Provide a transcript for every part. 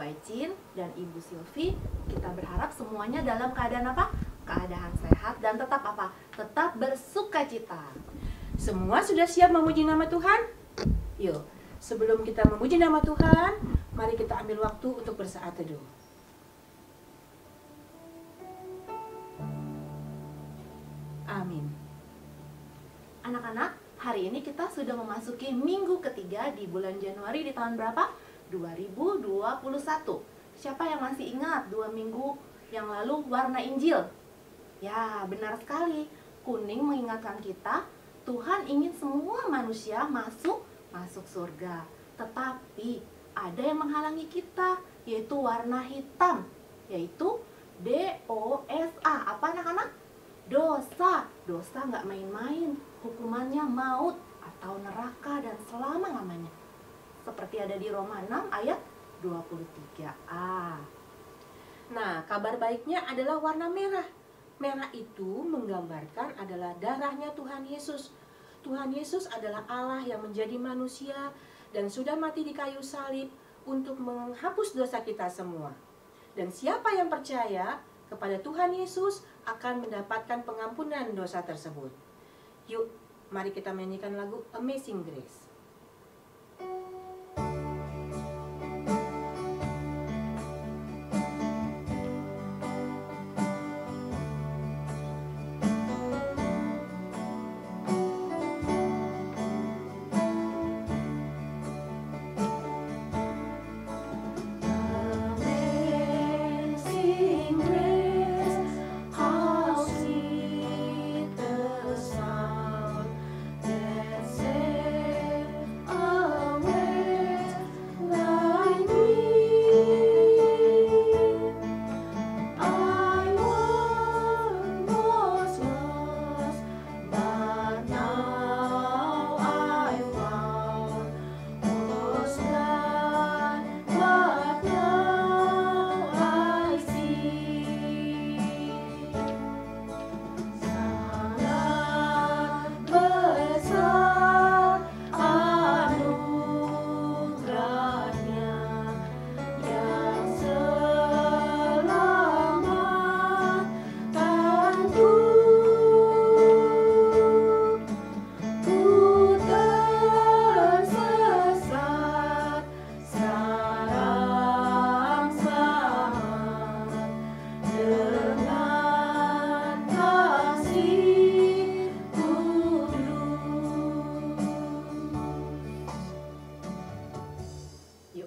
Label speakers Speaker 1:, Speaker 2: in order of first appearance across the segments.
Speaker 1: Aicin dan Ibu Silvi, kita berharap semuanya dalam keadaan apa? Keadaan sehat dan tetap apa? Tetap bersukacita.
Speaker 2: Semua sudah siap memuji nama Tuhan? Yuk, sebelum kita memuji nama Tuhan, mari kita ambil waktu untuk bersaat teduh. Amin.
Speaker 1: Anak-anak, hari ini kita sudah memasuki minggu ketiga di bulan Januari di tahun berapa? 2021. Siapa yang masih ingat 2 minggu yang lalu warna Injil? Ya, benar sekali. Kuning mengingatkan kita, Tuhan ingin semua manusia masuk surga. Tetapi ada yang menghalangi kita, yaitu warna hitam, yaitu DOSA. Apa anak-anak? Dosa. Dosa nggak main-main. Hukumannya maut atau neraka dan selama-lamanya. Seperti ada di Roma 6 ayat 23a.
Speaker 2: Nah, kabar baiknya adalah warna merah. Merah itu menggambarkan adalah darahnya Tuhan Yesus. Tuhan Yesus adalah Allah yang menjadi manusia dan sudah mati di kayu salib untuk menghapus dosa kita semua. Dan siapa yang percaya kepada Tuhan Yesus akan mendapatkan pengampunan dosa tersebut. Yuk, mari kita menyanyikan lagu Amazing Grace.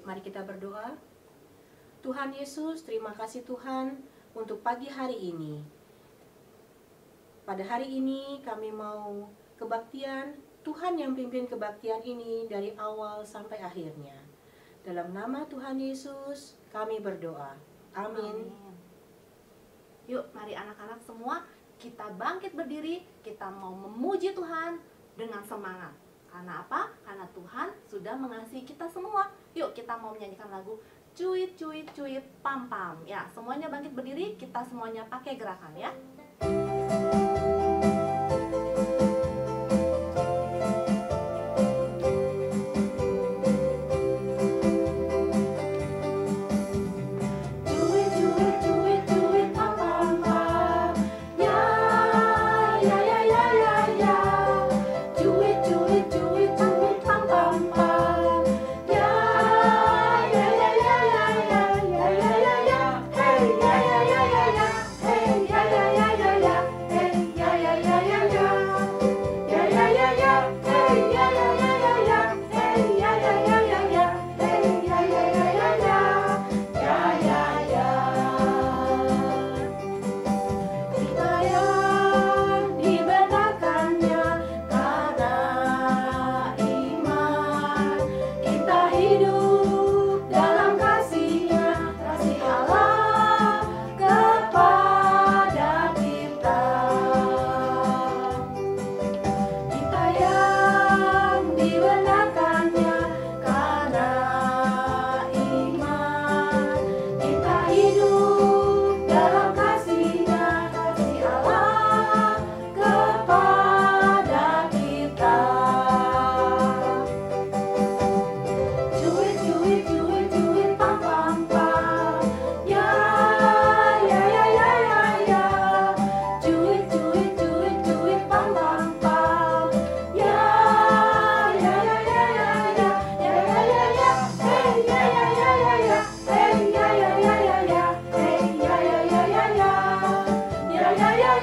Speaker 2: Mari kita berdoa. Tuhan Yesus, terima kasih Tuhan untuk pagi hari ini. Pada hari ini kami mau kebaktian, Tuhan yang pimpin kebaktian ini dari awal sampai akhirnya. Dalam nama Tuhan Yesus kami berdoa. Amin.
Speaker 1: Yuk, mari anak-anak semua kita bangkit berdiri, kita mau memuji Tuhan dengan semangat. Karena apa? Karena Tuhan sudah mengasihi kita semua. Yuk kita mau menyanyikan lagu Cuit Cuit Cuit Pam Pam. Ya, semuanya bangkit berdiri, kita semuanya pakai gerakan ya.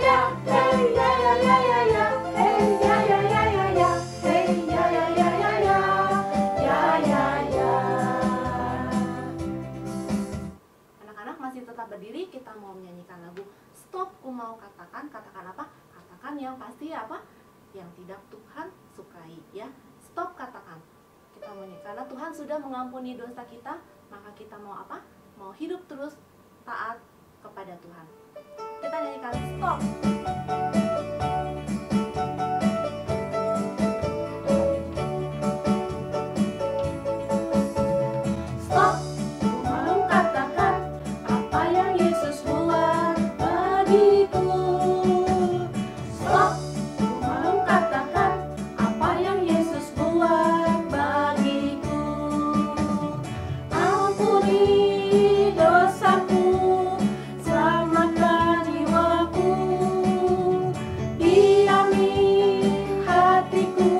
Speaker 2: ya, hey ya ya ya ya ya, hey ya ya ya ya ya, hey ya ya ya ya ya, ya ya ya.
Speaker 1: Anak-anak masih tetap berdiri, kita mau menyanyikan lagu Stop Ku Mau Katakan. Katakan apa? Katakan yang pasti apa? Yang tidak Tuhan sukai, ya. Stop katakan. Kita mau nyanyi karena Tuhan sudah mengampuni dosa kita, maka kita mau apa? Mau hidup terus taat kepada Tuhan. Kita nyanyikan stop.
Speaker 2: Stop, ku mau katakan apa yang Yesus buat bagiku. Stop, ku mau katakan apa yang Yesus buat bagiku. Ampuni dosaku, selamatkan jiwaku, diami hatiku,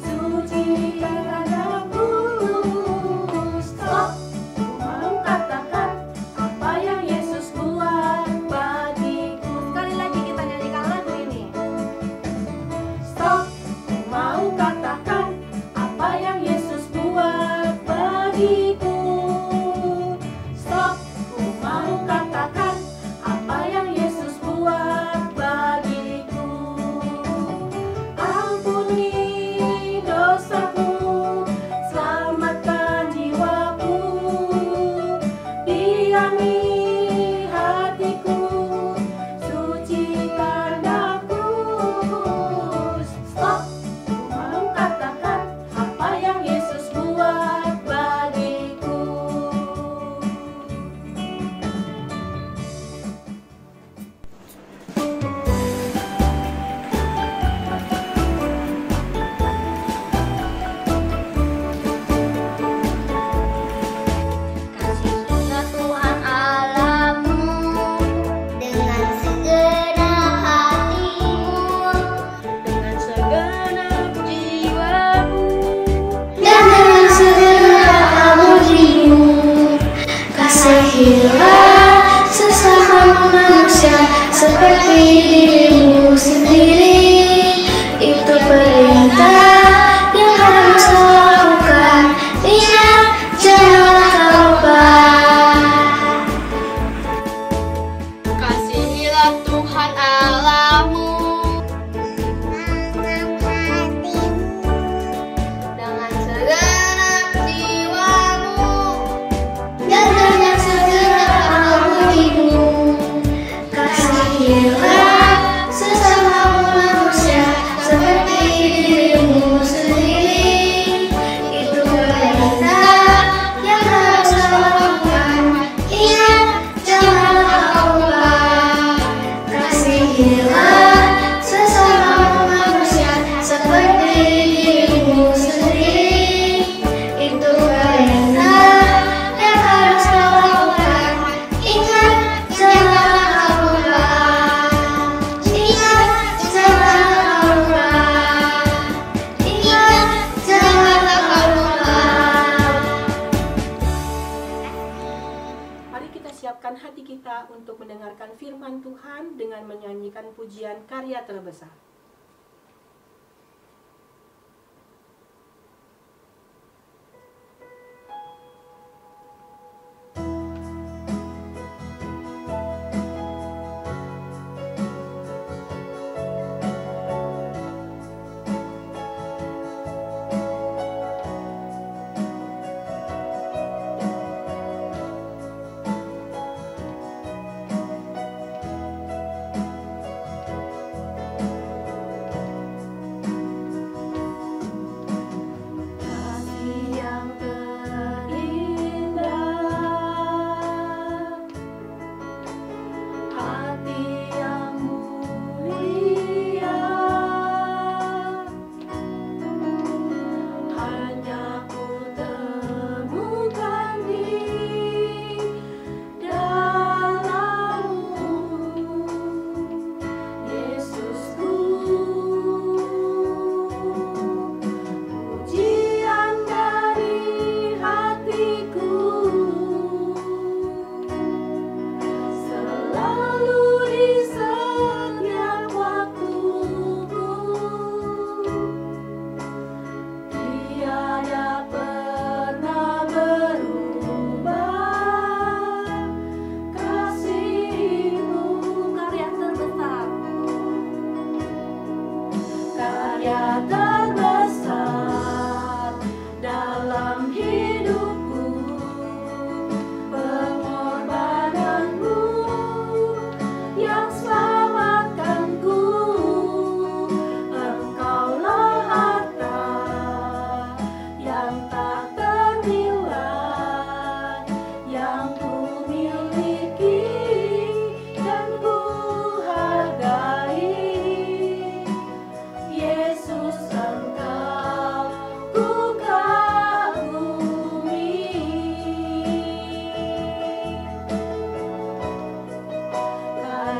Speaker 2: sucikan aku. Stop, ku mau katakan apa yang Yesus buat bagiku.
Speaker 1: Sekali lagi kita nyanyikan lagu ini.
Speaker 2: Stop, ku mau katakan apa yang Yesus buat bagiku. Stop, ku mau katakan apa yang Yesus buat bagiku. Ampuni dosaku, selamatkan jiwaku, diami hatiku, sucikan aku. Stop, ku mau katakan apa yang Yesus buat bagiku.
Speaker 3: Kasihlah Tuhan Allahmu dengan segenap hatimu,
Speaker 2: Dengan segenap jiwamu,
Speaker 3: dan dengan segenap amudimu. Kasihilah sesama manusia seperti dirimu sendiri. Itu perintah yang harus kau lakukan. Ingat, janganlah kau lupa. Kasihilah Tuhan Allahmu dengan segenap jiwamu dan dengan segenap amudimu. Kasihilah sesama manusia seperti dirimu sendiri. Itu perintah yang harus kau lakukan. Ingat, janganlah kau lupa. Kasihilah sesama manusia seperti dirimu sendiri. Itu perintah yang harus kau lakukan. Ingat, janganlah kau lupa. Ingat, janganlah kau lupa. Ingat, janganlah kau lupa.
Speaker 2: mari kita siapkan hati kita untuk mendengarkan firman Tuhan dengan menyanyikan pujian Karya Terbesar.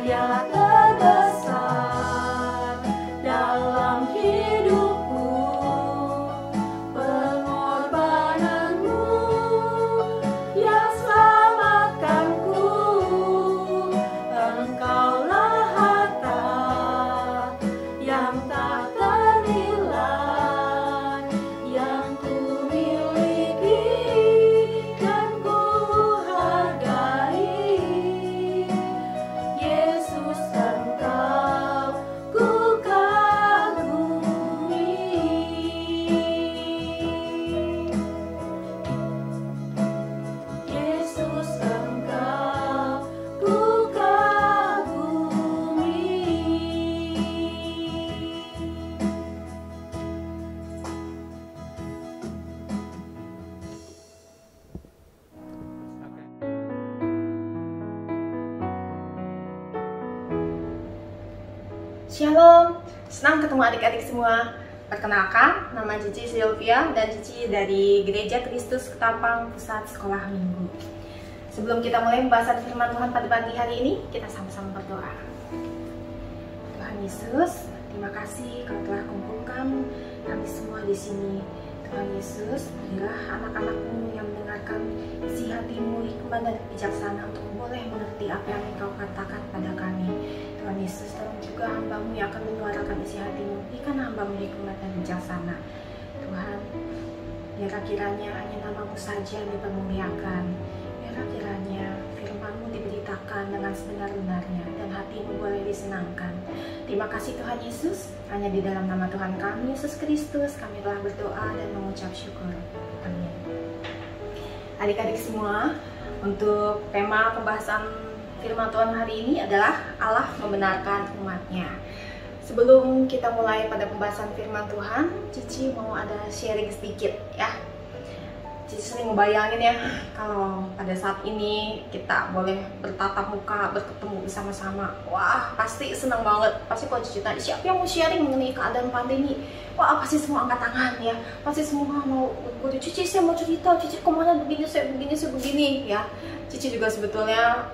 Speaker 2: Dia terbesar dalam hidupku. Pengorbananmu yang selamatkanku. Engkaulah harta yang tak ternilai yang ku miliki dan ku hargai. Yesus, Engkau ku kagumi. Yesus, Engkau ku kagumi.
Speaker 1: Shalom, senang ketemu adik-adik semua. Perkenalkan, nama Cici Sylvia dan Cici dari Gereja Kristus Ketapang Pusat Sekolah Minggu. Sebelum kita mulai pembahasan firman Tuhan pada pagi hari ini, kita sama-sama berdoa. Tuhan Yesus, terima kasih Kau telah kumpulkan kami semua di sini. Tuhan Yesus, berilah anak-anak-Mu yang mendengarkan isi hati-Mu, hikmat dan bijaksana untuk boleh mengerti apa yang Engkau katakan pada kami. Tuhan Yesus, tolong juga hamba-Mu yang akan menyuarakan isi hati-Mu, berikan hamba-Mu hikmat dan bijaksana. Tuhan, biarlah kiranya hanya nama-Mu saja yang dipermuliakan. Biarlah kiranya firman-Mu diberitakan dengan sebenar-benarnya dan hati-Mu boleh disenangkan. Terima kasih Tuhan Yesus, hanya di dalam nama Tuhan kami Yesus Kristus kami telah berdoa dan mengucap syukur. Amin. Adik-adik semua, untuk tema pembahasan firman Tuhan hari ini adalah Allah membenarkan umatnya. Sebelum kita mulai pada pembahasan firman Tuhan, Cici mau ada sharing sedikit ya. Cici sering ngebayangin ya, kalau pada saat ini kita boleh bertatap muka, bertemu bersama-sama. Wah, pasti senang banget. Pasti kalau Cici tanya, siapa yang mau sharing mengenai keadaan pandemi? Wah, pasti semua angkat tangan ya. Pasti semua mau berkata, Cici saya mau cerita, Cici kemana begini, saya begini ya. Cici juga sebetulnya,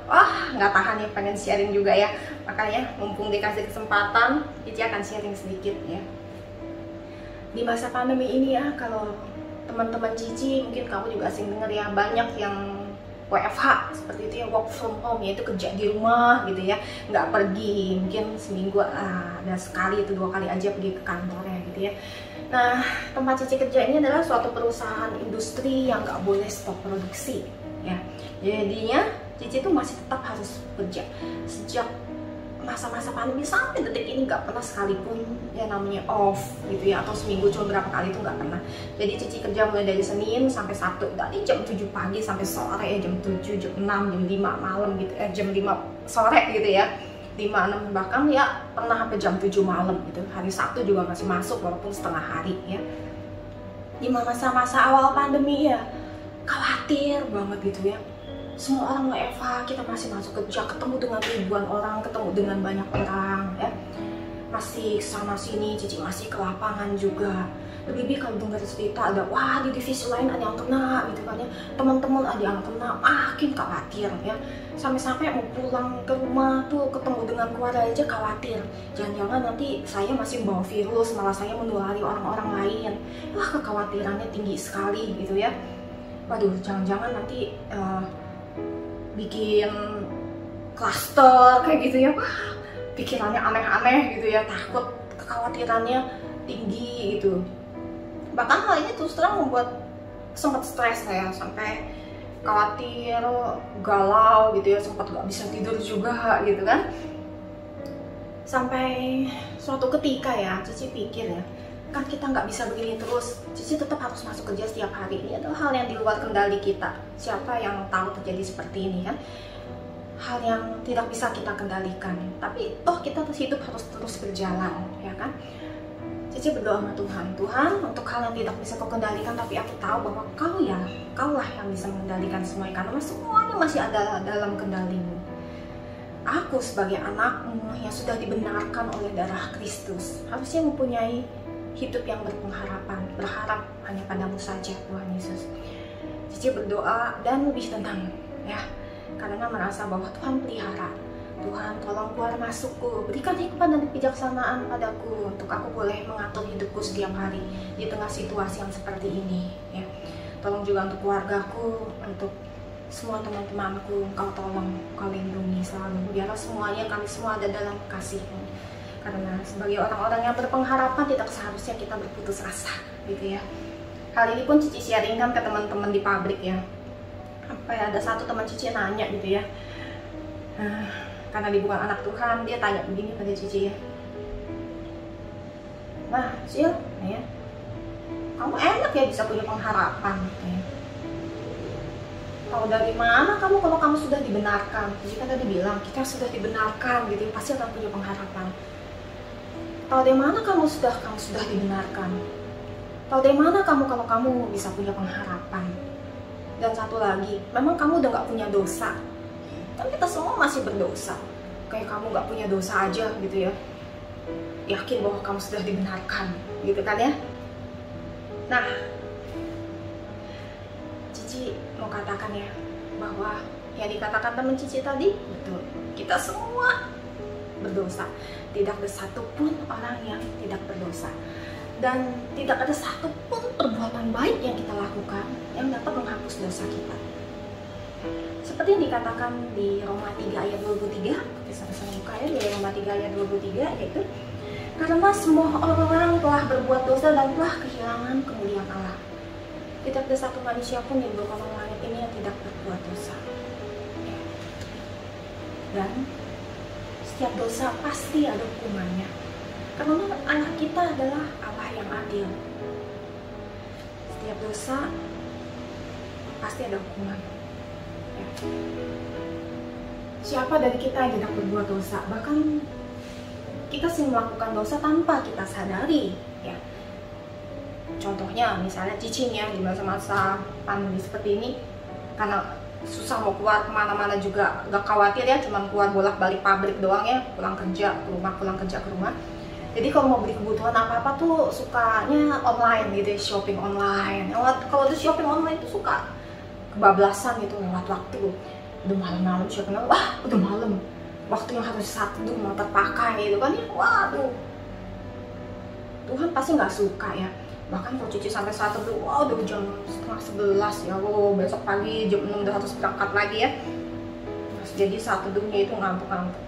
Speaker 1: nggak tahan ya, pengen sharing juga ya. Makanya mumpung dikasih kesempatan, Cici akan sharing sedikit ya. Di masa pandemi ini ya, kalau teman-teman Cici, mungkin kamu juga sering dengar ya, banyak yang WFH seperti itu ya, work from home, yaitu kerja di rumah gitu ya, nggak pergi, mungkin seminggu ada sekali atau 2 kali aja pergi ke kantornya gitu ya. Nah, tempat Cici kerja ini adalah suatu perusahaan industri yang nggak boleh stop produksi ya. Jadinya Cici tuh masih tetap harus kerja sejak masa-masa pandemi sampai detik ini, nggak pernah sekalipun ya namanya off gitu ya, atau seminggu cuma berapa kali itu nggak pernah. Jadi Cici kerja mulai dari Senin sampai Sabtu, dari jam 7 pagi sampai sore ya, jam 7, jam 6, jam 5 malam gitu, jam 5 sore gitu ya, 5, 6, bahkan ya pernah sampai jam 7 malam gitu. Hari Sabtu juga masih masuk walaupun setengah hari ya. Di masa-masa awal pandemi ya, khawatir banget gitu ya. Semua orang WFH, kita masih masuk kerja, ketemu dengan ribuan orang, ketemu dengan banyak orang ya. Masih sana sini, Cici masih ke lapangan juga. Lebih-lebih kalau dengar cerita ada, wah di divisi lain ada yang kena gitu kan ya. Teman-teman ada yang kena, makin khawatir ya. Sampai-sampai mau pulang ke rumah tuh ketemu dengan keluarga aja khawatir. Jangan-jangan nanti saya masih bawa virus, malah saya menulari orang-orang lain. Wah, kekhawatirannya tinggi sekali gitu ya. Waduh, jangan-jangan nanti bikin klaster kayak gitu ya. Wah, pikirannya aneh-aneh gitu ya, takut, kekhawatirannya tinggi gitu. Bahkan hal ini terus terang membuat sempat stres saya, sampai khawatir, galau gitu ya, sempat gak bisa tidur juga gitu kan. Sampai suatu ketika ya, Cici pikir ya, kan kita nggak bisa begini terus. Cici tetap harus masuk kerja setiap hari. Ini adalah hal yang di luar kendali kita. Siapa yang tahu terjadi seperti ini kan? Hal yang tidak bisa kita kendalikan. Tapi toh kita hidup harus terus berjalan, ya kan? Cici berdoa sama Tuhan. Tuhan, untuk hal yang tidak bisa kau kendalikan, tapi aku tahu bahwa Kaulah yang bisa mengendalikan semuanya, karena semuanya masih ada dalam kendalimu. Aku sebagai anakmu yang sudah dibenarkan oleh darah Kristus, harusnya mempunyai hidup yang berpengharapan, berharap hanya padamu saja Tuhan Yesus. Cici berdoa dan lebih tenang ya, karena merasa bahwa Tuhan pelihara. Tuhan, tolong keluar masukku, berikan hikmat dan kebijaksanaan padaku untuk aku boleh mengatur hidupku setiap hari di tengah situasi yang seperti ini. Ya. Tolong juga untuk keluargaku, untuk semua teman-temanku, Engkau tolong, Engkau lindungi selalu. Biarlah semuanya kami semua ada dalam kasih-Mu. Karena sebagai orang-orang yang berpengharapan tidak seharusnya kita berputus asa, gitu ya. Hal ini pun Cici sharingkan ke teman-teman di pabrik ya. Sampai ada satu teman Cici nanya gitu ya. Karena dia bukan anak Tuhan, dia tanya begini pada Cici ya. Nah, Sil, ya, kamu enak ya bisa punya pengharapan. Ya. Tahu dari mana kamu kalau kamu sudah dibenarkan? Cici kan tadi bilang kita sudah dibenarkan, gitu, pasti akan punya pengharapan. Tahu dari mana kamu sudah dibenarkan? Tahu dari mana kamu kalau kamu bisa punya pengharapan? Dan satu lagi, memang kamu udah gak punya dosa. Kan kita semua masih berdosa. Kayak kamu gak punya dosa aja gitu ya. Yakin bahwa kamu sudah dibenarkan gitu kan ya. Nah, Cici mau katakan ya, bahwa yang dikatakan teman Cici tadi betul. Kita semua berdosa. Tidak ada satupun orang yang tidak berdosa. Dan tidak ada satupun perbuatan baik yang kita lakukan yang dapat menghapus dosa kita. Seperti yang dikatakan di Roma 3 ayat 23, bisa buka ya, di Roma 3 ayat 23, yaitu karena semua orang telah berbuat dosa dan telah kehilangan kemuliaan Allah. Tidak ada satu manusia pun yang berkolong langit ini yang tidak berbuat dosa. Dan setiap dosa pasti ada hukumannya. Karena Allah kita adalah Allah yang adil. Setiap dosa pasti ada hukuman. Ya. Siapa dari kita yang tidak berbuat dosa? Bahkan kita sering melakukan dosa tanpa kita sadari. Ya. Contohnya misalnya Cici ya, di masa-masa pandemi seperti ini, karena susah mau keluar kemana-mana juga gak khawatir ya, cuman keluar bolak-balik pabrik doang ya, pulang kerja ke rumah, pulang kerja ke rumah. Jadi kalau mau beli kebutuhan apa-apa tuh sukanya online gitu ya, shopping online. Kalau tuh shopping online tuh suka kebablasan gitu lewat waktu. Udah malam-malam shopping, wah udah malam. Waktu yang harus satu mau terpakai gitu kan ya, waduh. Tuhan pasti nggak suka ya. Bahkan kalau Cici sampai 1 tuh, wah udah jam setengah 11 ya, besok pagi jam 6 udah harus berangkat lagi ya. Terus jadi 1 dunia itu ngantuk-ngantuk.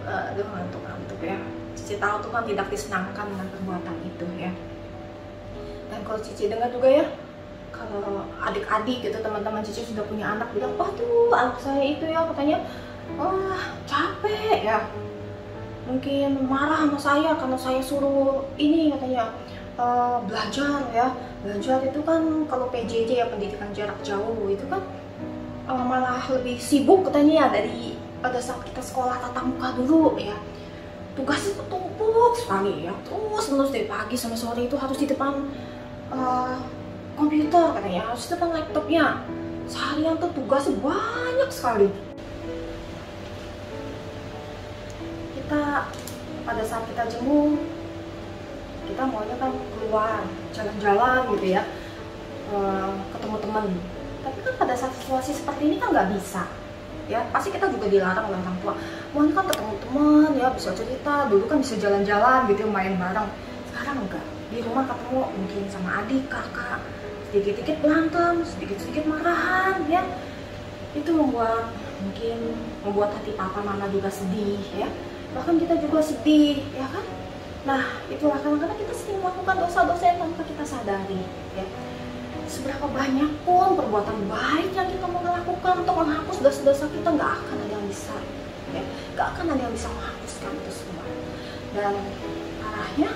Speaker 1: Aduh ngantuk-ngantuk ya. Cici tahu tuh kan tidak disenangkan dengan perbuatan itu ya. Dan kalau Cici dengar juga ya, kalau adik-adik gitu, teman-teman Cici sudah punya anak bilang, wah tuh anak saya itu ya katanya, wah capek ya, mungkin marah sama saya karena saya suruh ini katanya belajar ya. Belajar itu kan kalau PJJ ya, pendidikan jarak jauh itu kan malah lebih sibuk katanya ya dari pada saat kita sekolah tatap muka dulu ya. Tugasnya tuh tumpuk sekali ya, terus dari pagi sampai sore itu harus di depan komputer katanya, harus di depan laptopnya. Seharian tuh tugasnya banyak sekali. Kita pada saat kita jemu, kita maunya kan keluar jalan-jalan gitu ya, ketemu teman. Tapi kan pada saat situasi seperti ini kan nggak bisa. Ya, pasti kita juga dilarang oleh orang tua. Maunya kan ketemu teman ya, bisa cerita, dulu kan bisa jalan-jalan gitu, main bareng. Sekarang enggak, di rumah ketemu mungkin sama adik, kakak, sedikit-sedikit berantem, sedikit-sedikit marahan ya. Itu membuat hati papa mama juga sedih ya. Bahkan kita juga sedih ya kan. Nah, itulah kadang-kadang kita sering melakukan dosa-dosa yang tanpa kita sadari ya. Seberapa banyak pun perbuatan baik yang kita mau lakukan untuk menghapus dosa-dosa kita, nggak akan ada yang bisa ya, nggak akan ada yang bisa menghapuskan itu semua. Dan arahnya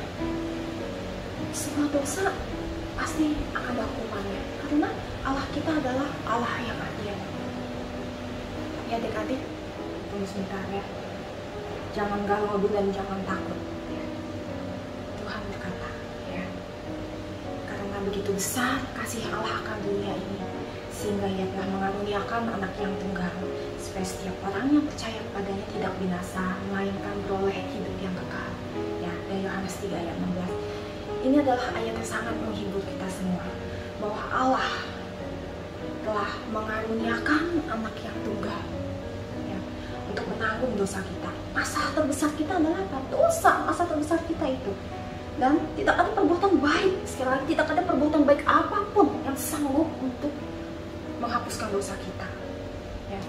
Speaker 1: semua dosa pasti akan ada hukumannya, karena Allah kita adalah Allah yang adil. Ya adik-adik, tunggu sebentar ya, jangan galau dan jangan takut ya. Tuhan berkata ya, karena begitu besar kasih Allah akan dunia ini, sehingga Ia telah mengaruniakan anak yang tunggal, supaya setiap orang yang percaya kepadanya tidak binasa, melainkan beroleh hidup yang kekal. Ya, dari Yohanes 3 ayat 16. Ini adalah ayat yang sangat menghibur kita semua, bahwa Allah telah mengaruniakan anak yang tunggal ya, untuk
Speaker 2: menanggung dosa kita. Masalah terbesar kita adalah apa? Dosa, masalah terbesar kita itu. Dan tidak ada perbuatan baik, sekali lagi tidak ada perbuatan baik apapun yang sanggup untuk menghapuskan dosa kita. Ya.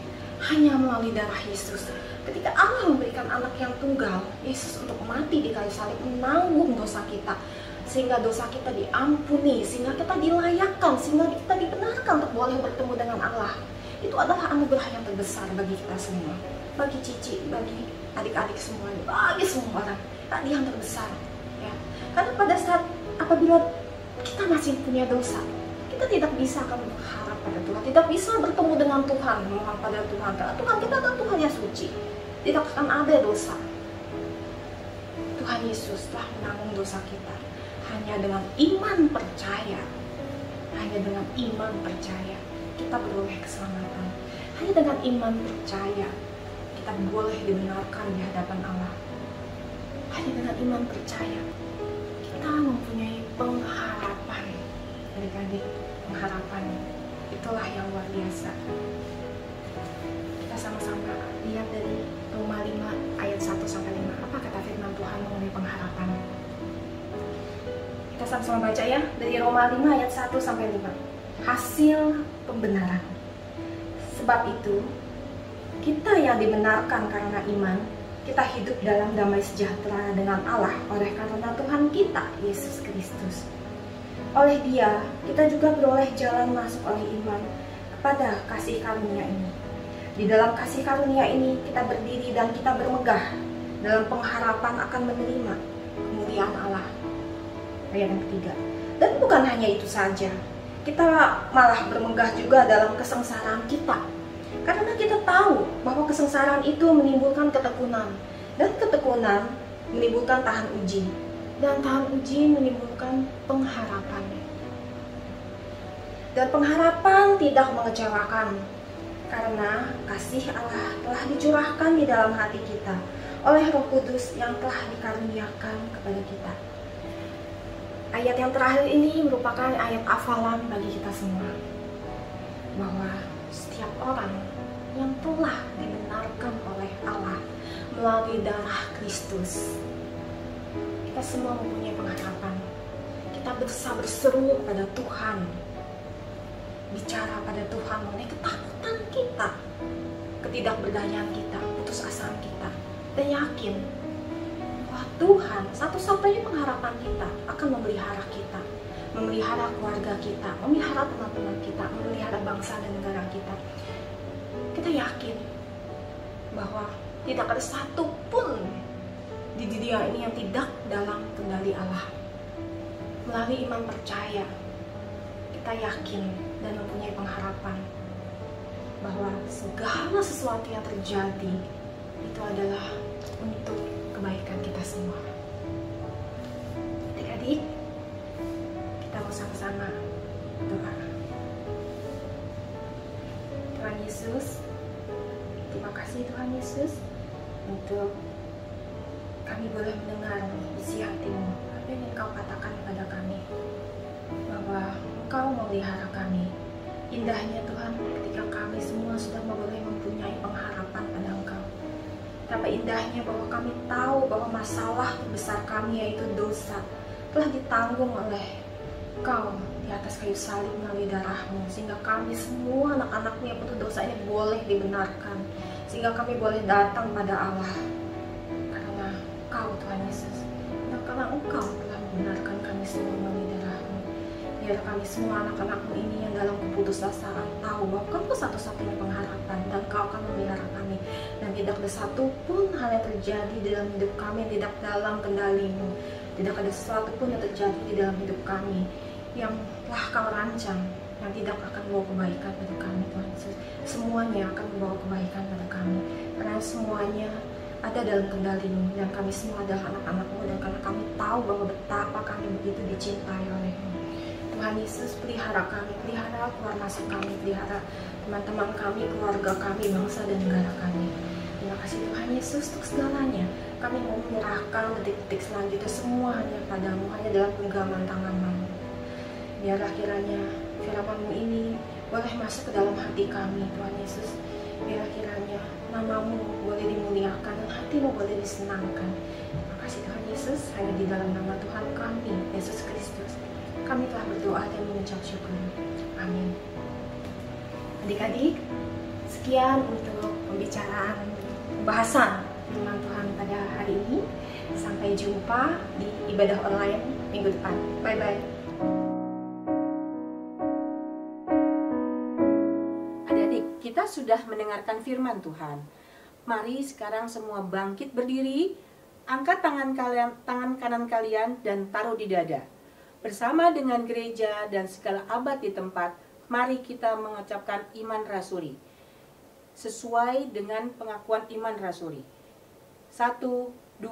Speaker 2: Hanya melalui darah Yesus. Ketika Allah memberikan anak yang tunggal, Yesus untuk mati di kayu salib, menanggung dosa kita, sehingga dosa kita diampuni, sehingga kita dilayakkan, sehingga kita dibenarkan untuk boleh bertemu dengan Allah. Itu adalah anugerah yang terbesar bagi kita semua, bagi Cici, bagi adik-adik semuanya, bagi semua orang. Tadi yang terbesar, ya. Karena pada saat apabila kita masih punya dosa, kita tidak bisa akan berharap pada Tuhan, tidak bisa bertemu dengan Tuhan, memohon pada Tuhan. Karena Tuhan kita adalah Tuhan yang suci, tidak akan ada dosa. Tuhan Yesus telah menanggung dosa kita. Hanya dengan iman percaya, hanya dengan iman percaya kita beroleh keselamatan. Hanya dengan iman percaya kita boleh dibenarkan di hadapan Allah. Hanya dengan iman percaya kita mempunyai pengharapan. Adik-adik, pengharapan itulah yang luar biasa. Kita sama-sama lihat dari Roma 5 ayat 1-5. Apa kata firman Tuhan mengenai pengharapan? Kita sama-sama baca ya, dari Roma 5 ayat 1-5. Hasil pembenaran. Sebab itu, kita yang dibenarkan karena iman, kita hidup dalam damai sejahtera dengan Allah oleh karena Tuhan kita, Yesus Kristus. Oleh Dia, kita juga beroleh jalan masuk oleh iman kepada kasih karunia ini. Di dalam kasih karunia ini, kita berdiri dan kita bermegah dalam pengharapan akan menerima kemuliaan Allah. Ayat yang ketiga. Dan bukan hanya itu saja, kita malah bermegah juga dalam kesengsaraan kita. Karena kita tahu bahwa kesengsaraan itu menimbulkan ketekunan, dan ketekunan menimbulkan tahan uji, dan tahan uji menimbulkan pengharapan. Dan pengharapan tidak mengecewakan, karena kasih Allah telah dicurahkan di dalam hati kita oleh Roh Kudus yang telah dikaruniakan kepada kita. Ayat yang terakhir ini merupakan ayat hafalan bagi kita semua, bahwa setiap orang yang telah dibenarkan oleh Allah melalui darah Kristus, kita semua mempunyai pengharapan. Kita bisa berseru pada Tuhan, bicara pada Tuhan mengenai ketakutan kita, ketidakberdayaan kita, putus asaan kita, dan yakin bahwa Tuhan satu-satunya pengharapan kita akan memelihara kita, memelihara keluarga kita, memelihara teman-teman kita, memelihara bangsa dan negara kita. Kita yakin bahwa tidak ada satupun di dunia ini yang tidak dalam kendali Allah. Melalui iman percaya, kita yakin dan mempunyai pengharapan bahwa segala sesuatu yang terjadi itu adalah untuk kebaikan kita semua. Adik-adik, kita mau sama-sama berdoa. Tuhan Yesus, terima kasih Tuhan Yesus untuk kami boleh mendengar isi hati-Mu, apa yang Engkau katakan kepada kami, bahwa Engkau memelihara kami. Indahnya Tuhan ketika kami semua sudah boleh mempunyai pengharapan pada Engkau. Betapa indahnya bahwa kami tahu bahwa masalah terbesar kami yaitu dosa telah ditanggung oleh Engkau di atas kayu salib melalui darah-Mu, sehingga kami semua anak-anak-Mu yang penuh dosa ini boleh dibenarkan, sehingga kami boleh datang pada Allah karena Engkau Tuhan Yesus, dan karena Engkau telah membenarkan kami semua melalui darah-Mu. Biar kami semua anak-anak-Mu ini yang dalam keputusasaan tahu bahwa Kau satu-satunya pengharapan dan Kau akan memelihara kami, dan tidak ada satupun hal yang terjadi dalam hidup kami yang tidak dalam kendali-Mu. Tidak ada sesuatu pun yang terjadi di dalam hidup kami yang telah Kau rancang yang tidak akan membawa kebaikan pada kami, Tuhan Yesus. Semuanya akan membawa kebaikan pada kami, karena semuanya ada dalam kendali-Mu, dan kami semua adalah anak-anak-Mu, dan karena kami tahu bahwa betapa kami begitu dicintai oleh-Mu. Tuhan Yesus, pelihara kami, pelihara keluar masuk kami, pelihara teman-teman kami, keluarga kami, bangsa dan negara kami. Terima kasih Tuhan Yesus untuk segalanya. Kami mau menyerahkan detik-detik selanjutnya semua hanya padamu, hanya dalam genggaman tangan-Mu. Biarlah kiranya firman-Mu ini boleh masuk ke dalam hati kami, Tuhan Yesus. Biarlah kiranya
Speaker 4: namamu boleh dimuliakan dan hatimu boleh disenangkan. Terima kasih Tuhan Yesus, hanya di dalam nama Tuhan kami, Yesus Kristus, kami telah berdoa dan mengucap syukur. Amin. Adik-adik, sekian untuk pembahasan firman Tuhan pada hari ini. Sampai jumpa di ibadah online minggu depan. Bye-bye.
Speaker 2: Adik-adik, kita sudah mendengarkan firman Tuhan. Mari sekarang semua bangkit berdiri, angkat tangan kanan kalian dan taruh di dada. Bersama dengan gereja dan segala abad di tempat, mari kita mengucapkan iman rasuli sesuai dengan pengakuan iman rasuli. 1, 2,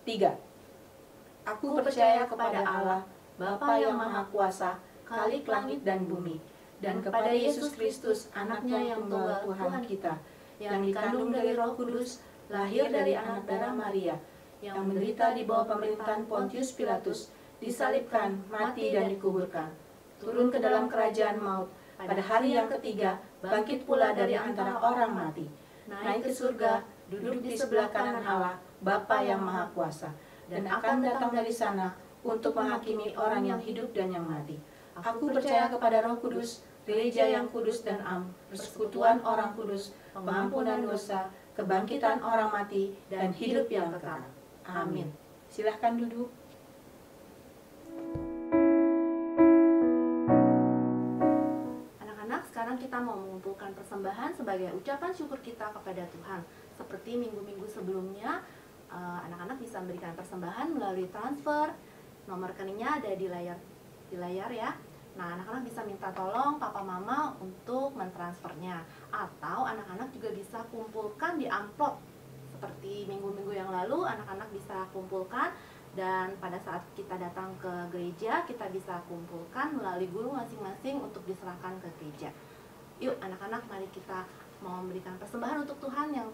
Speaker 2: 3. Aku percaya kepada Allah, Bapa yang Maha Kuasa, Khalik langit dan bumi, dan kepada Yesus Kristus, Anaknya yang tunggal Tuhan kita, yang dikandung dari Roh Kudus, lahir dari anak darah Maria, yang menderita di bawah pemerintahan Pontius Pilatus, disalibkan, mati dan dikuburkan, turun ke dalam kerajaan maut, pada hari yang ketiga, bangkit pula dari antara orang mati, naik ke surga, duduk di sebelah kanan Allah, Bapa yang Maha Kuasa, dan akan datang dari sana untuk menghakimi orang yang hidup dan yang mati. Aku percaya kepada Roh Kudus, gereja yang kudus dan am, persekutuan orang kudus, pengampunan dosa, kebangkitan orang mati, dan hidup yang kekal. Amin. Silahkan duduk.
Speaker 1: Anak-anak, sekarang kita mau mengumpulkan persembahan sebagai ucapan syukur kita kepada Tuhan. Seperti minggu-minggu sebelumnya, anak-anak bisa memberikan persembahan melalui transfer. Nomor rekeningnya ada di layar ya. Nah, anak-anak bisa minta tolong papa mama untuk mentransfernya, atau anak-anak juga bisa kumpulkan di amplop. Seperti minggu-minggu yang lalu, anak-anak bisa kumpulkan, dan pada saat kita datang ke gereja, kita bisa kumpulkan melalui guru masing-masing untuk diserahkan ke gereja. Yuk anak-anak, mari kita mau memberikan persembahan untuk Tuhan yang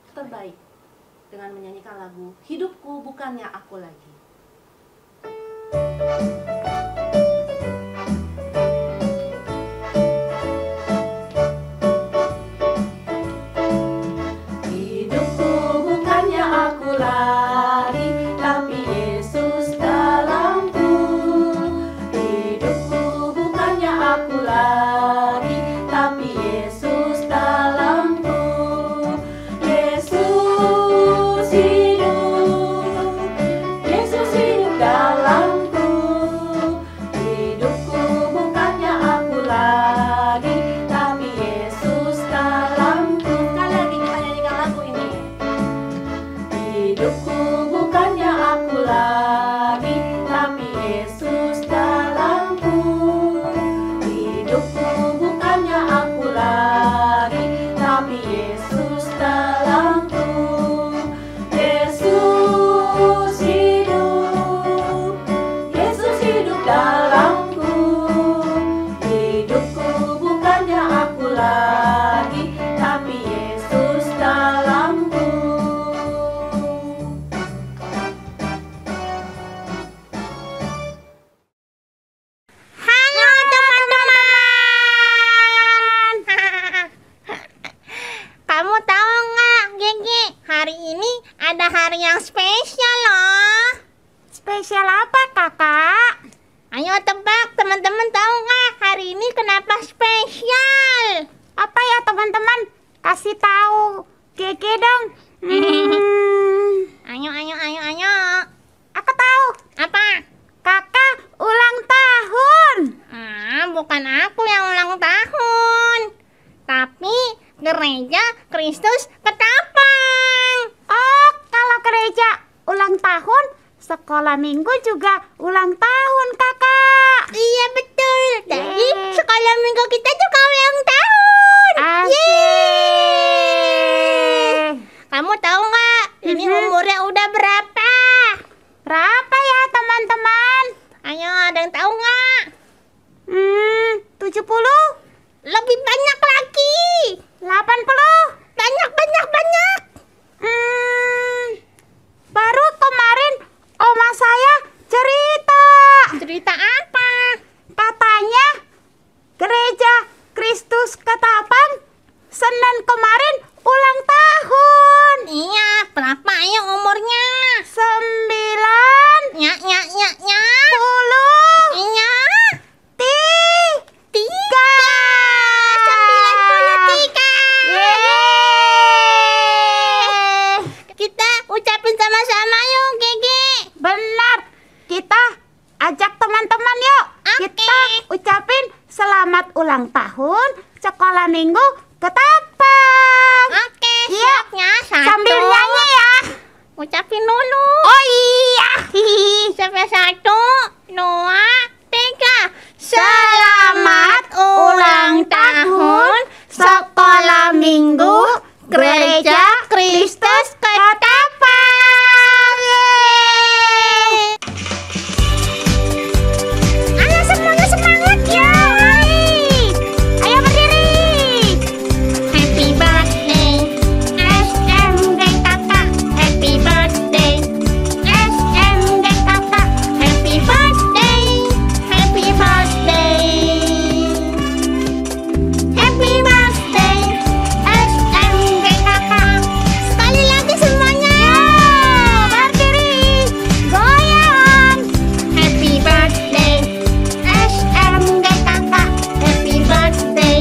Speaker 1: terbaik dengan menyanyikan lagu Hidupku Bukannya Aku Lagi.
Speaker 2: Hidupku bukannya aku lagi, tapi Yesus dalamku. Hidupku bukannya aku lagi, tapi Yesus dalamku. Yesus hidup dalamku. Hidupku bukannya aku lagi, tapi Yesus dalamku.
Speaker 1: Sekali lagi kita nyanyikan lagu ini.
Speaker 2: Hidupku bukannya aku lagi, tapi Yesus dalamku. Hidupku bukannya aku lagi, tapi Yesus dalamku. Yesus hidup dalamku. Hidupku bukannya aku lagi, tapi Yesus dalamku.
Speaker 5: Halo teman-teman. Kamu tahu nggak, Gigi? Hari ini ada hari yang spesial loh. Spesial apa, Kakak? Ayo tebak, teman-teman tahu nggak hari ini kenapa spesial? Apa ya teman-teman? Kasih tahu Gigi dong. Ayo. Aku tahu. Apa? Kakak ulang tahun. Bukan aku yang ulang tahun, tapi gereja Kristus Ketapang. Oh, kalau gereja ulang tahun, sekolah minggu juga ulang tahun, Kakak. Iya betul. Jadi sekolah minggu kita juga ulang tahun. Yeay. Kamu tahu nggak? Ini umurnya udah berapa? Berapa ya teman-teman? Ayo, ada yang tahu nggak? 70? Lebih banyak lagi. 80? Banyak. Baru kemarin oma saya cerita. Cerita apa? Katanya gereja ulang tahun sekolah minggu Ketapang.
Speaker 3: Oke,
Speaker 5: Iya,
Speaker 3: siapnya satu.
Speaker 5: sambil nyanyi ya.
Speaker 3: Ucapin dulu.
Speaker 5: Oh iya.
Speaker 3: Sampai 1, 2, 3.
Speaker 5: Selamat ulang tahun sekolah minggu Gereja Kristus Ketapang. Yeay. Ayo semuanya semangat ya. Ayo berdiri.
Speaker 3: Happy birthday,
Speaker 5: SMD Kakak.
Speaker 3: happy birthday,
Speaker 5: SMD Kakak.
Speaker 3: happy birthday, happy birthday.
Speaker 5: Happy birthday SMD Kakak. Sekali lagi semuanya. Berdiri. Goyang.
Speaker 3: Happy birthday,
Speaker 5: SMD Kakak.
Speaker 3: happy birthday,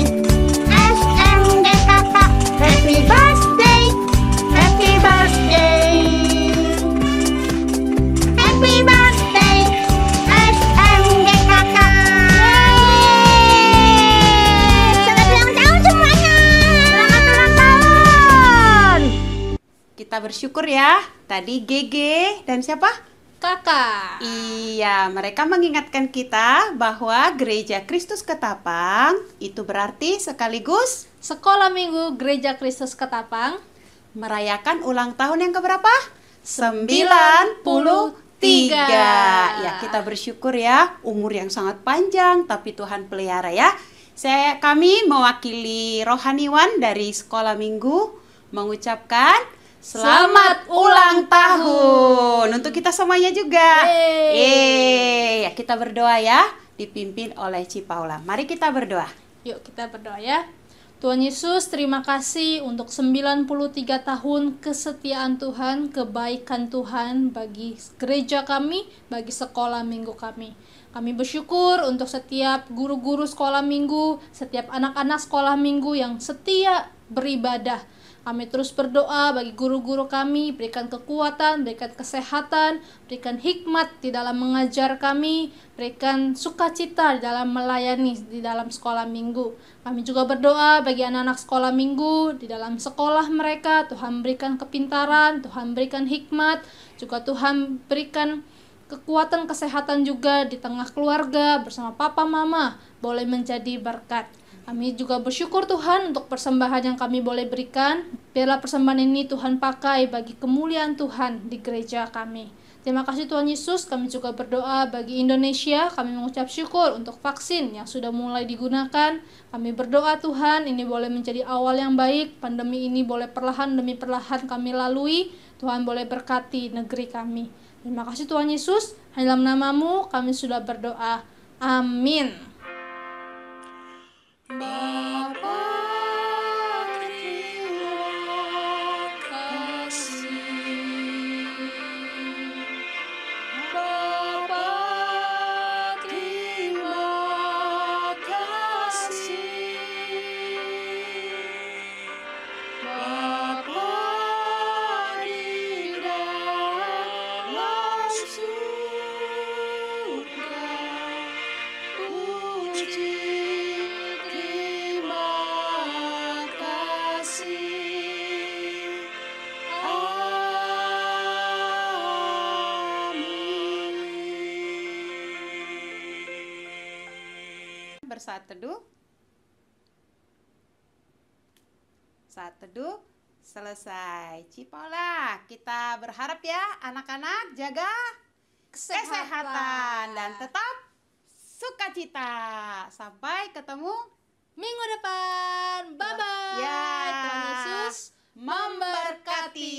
Speaker 5: SMD Kakak.
Speaker 3: happy birthday, happy birthday.
Speaker 5: Happy birthday SMD Kakak. Selamat ulang tahun semuanya. Selamat ulang tahun.
Speaker 6: Kita bersyukur ya. Tadi Gege dan siapa?
Speaker 7: Kakak.
Speaker 6: Iya, mereka mengingatkan kita bahwa Gereja Kristus Ketapang itu berarti sekaligus
Speaker 7: Sekolah Minggu Gereja Kristus Ketapang
Speaker 6: merayakan ulang tahun yang keberapa? 93. Ya, kita bersyukur ya, umur yang sangat panjang tapi Tuhan pelihara ya. Kami mewakili rohaniwan dari Sekolah Minggu mengucapkan selamat ulang tahun untuk kita semuanya juga. Ya, kita berdoa ya, dipimpin oleh Ci Paula. Mari kita berdoa.
Speaker 7: Yuk kita berdoa ya. Tuhan Yesus, terima kasih untuk 93 tahun kesetiaan Tuhan, kebaikan Tuhan bagi gereja kami, bagi sekolah minggu kami. Kami bersyukur untuk setiap guru-guru sekolah minggu, setiap anak-anak sekolah minggu yang setia beribadah. Kami terus berdoa bagi guru-guru kami, berikan kekuatan, berikan kesehatan, berikan hikmat di dalam mengajar kami, berikan sukacita di dalam melayani di dalam sekolah minggu. Kami juga berdoa bagi anak-anak sekolah minggu di dalam sekolah mereka, Tuhan berikan kepintaran, Tuhan berikan hikmat, juga Tuhan berikan kekuatan kesehatan juga di tengah keluarga bersama papa mama, boleh menjadi berkat. Kami juga bersyukur Tuhan untuk persembahan yang kami boleh berikan. Biarlah persembahan ini Tuhan pakai bagi kemuliaan Tuhan di gereja kami. Terima kasih Tuhan Yesus. Kami juga berdoa bagi Indonesia. Kami mengucap syukur untuk vaksin yang sudah mulai digunakan. Kami berdoa Tuhan ini boleh menjadi awal yang baik. Pandemi ini boleh perlahan demi perlahan kami lalui. Tuhan boleh berkati negeri kami. Terima kasih Tuhan Yesus. Dalam namamu kami sudah berdoa. Amin. Bapa, terima kasih. Bapa, terima kasih. Bapa di dalam surga, puji terima kasih. Amin.
Speaker 6: Bersaat teduh. Saat teduh selesai. Ci Paula, kita berharap ya anak-anak jaga kesehatan dan tetap sukacita. Sampai ketemu
Speaker 7: Minggu depan. Bye-bye.
Speaker 6: Ya.
Speaker 7: Tuhan Yesus
Speaker 6: memberkati.